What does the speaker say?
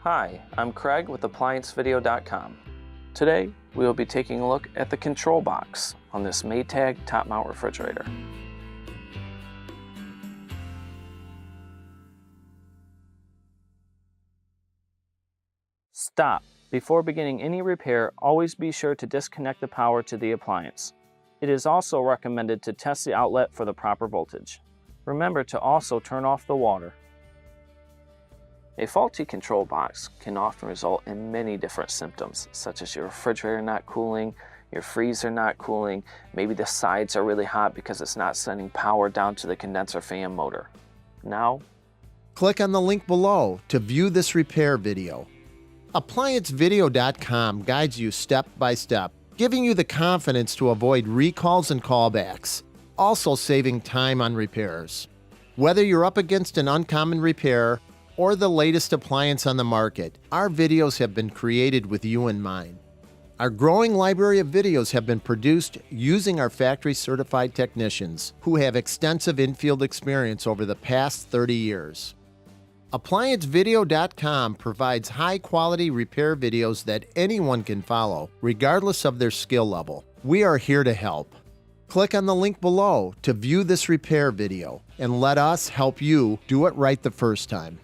Hi, I'm Craig with ApplianceVideo.com. Today, we will be taking a look at the control box on this Maytag top mount refrigerator. Stop! Before beginning any repair, always be sure to disconnect the power to the appliance. It is also recommended to test the outlet for the proper voltage. Remember to also turn off the water. A faulty control box can often result in many different symptoms, such as your refrigerator not cooling, your freezer not cooling, maybe the sides are really hot because it's not sending power down to the condenser fan motor. Now, click on the link below to view this repair video. ApplianceVideo.com guides you step by step, giving you the confidence to avoid recalls and callbacks, also saving time on repairs. Whether you're up against an uncommon repair or the latest appliance on the market, our videos have been created with you in mind. Our growing library of videos have been produced using our factory-certified technicians who have extensive infield experience over the past 30 years. ApplianceVideo.com provides high-quality repair videos that anyone can follow, regardless of their skill level. We are here to help. Click on the link below to view this repair video and let us help you do it right the first time.